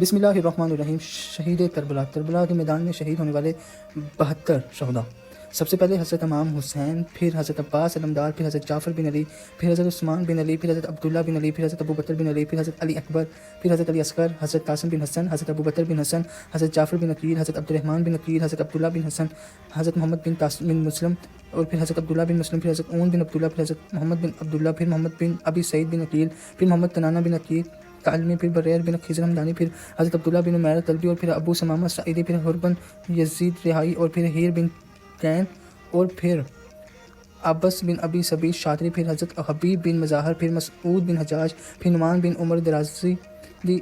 بسم اللہ الرحمن الرحیم۔ شہید کربلا کے میدان میں شہید ہونے والے 72 شہداء۔ سب سے پہلے حضرت امام حسین، پھر حضرت عباس علمدار، پھر حضرت جعفر بن علی، پھر حضرت عثمان بن علی، پھر حضرت عبداللہ بن علی، پھر حضرت ابوبکر بن علی، پھر حضرت علی اکبر، پھر حضرت علی اصغر، حضرت قاسم بن حسن، حضرت ابوبکر بن حسن، حضرت جعفر بن عقیل، حضرت عبدالرحمن بن عقیل، حضرت عبداللہ بن حسن، حضرت محمد بن مسلم، اور پھر حضرت عبداللہ بن مسلم، پھر حضرت اون بن عبداللہ، پھر حضرت محمد بن عبداللہ، پھر محمد بن ابی سعید بن عقیل، پھر محمد تنانہ بن عقیل تعلمی، پھر بریر بن خضر ہمدانی، پھر حضرت عبداللہ بن عمیر طلبی، اور پھر ابو سمامہ سعیدی، پھر حر بن یزید رہائی، اور پھر ہیر بن کین، اور پھر عباس بن ابی سبیل شاطری، پھر حضرت حبیب بن مظاہر، پھر مسعود بن حجاج، پھر نعمان بن عمر درازی،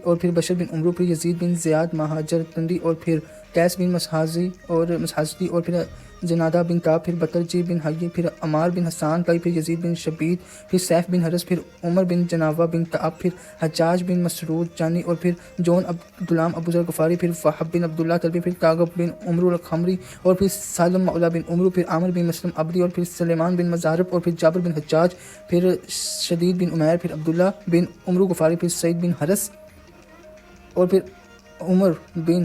اور پھر بشر بن عمرو، پھر یزید بن زیاد مہاجر تندی، اور پھر قیس بن مسحازی اور پھر جنادہ بن تاب، پھر بطرجی بن حی، پھر عمار بن حسان کئی، پھر یزید بن شبید، پھر سیف بن حرس، پھر عمر بن جناوہ بن تاب، پھر حجاج بن مسرود جانی، اور پھر جون غلام ابو ذر غفاری، پھر وہب بن عبداللہ طلبی، پھر طاغب بن عمرو الخمری، اور پھر سالم مولا بن عمرو، پھر عامر بن مسلم عبدی، اور پھر سلیمان بن مزارب، اور پھر جابر بن حجاج، پھر شدید بن عمیر، پھر عبداللہ بن عمرو غفاری، پھر سعید بن حرس، اور پھر عمر بن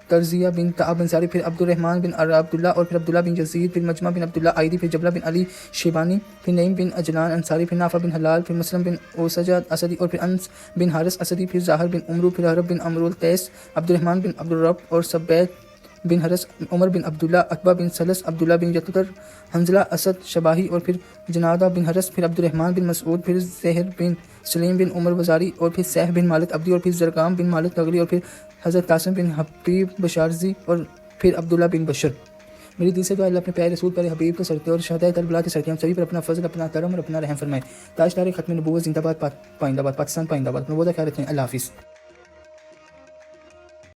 ترزیہ بن تعب انصاری، پھر عبد الرحمن بن عبداللہ، اور پھر عبداللہ بن یزید، پھر مجمع بن عبداللہ عائدی، پھر جبلہ بن علی شیبانی، پھر نعیم بن اجلان انصاری، پھر نافع بن حلال، پھر مسلم بن اوسجہ اسدی، اور پھر انس بن حارث اسدی، پھر ظاہر بن عمرو، پھر حرب بن عمرو التیس، عبد الرحمن بن عبدالرب، اور سبیت بن حرس، عمر بن عبداللہ، عتبہ بن سلس، عبداللہ بن یتر، حنظلہ اسد شباہی، اور پھر جنادہ بن حرس، پھر عبد الرحمن بن مسعود، پھر زہر بن سلیم بن عمر وزاری، اور پھر سیف بن مالک عبدی، اور پھر زرقام بن مالک تغلی، اور پھر حضرت قاسم بن حبیب بشارزی، اور پھر عبداللہ بن بشر۔ میری دل سے دعا اللہ اپنے پیارے رسول پیارے حبیب کے سرتے اور شہدائے کربلا کے سرتے ہم سبھی پر اپنا فضل، اپنا کرم اور اپنا رحم فرمائے۔ تاجدار ختم نبوت زندہ باد، پائندہ باد، پاکستان پائندہ باد۔ اپنا بہت خیال رکھیں۔ اللہ حافظ۔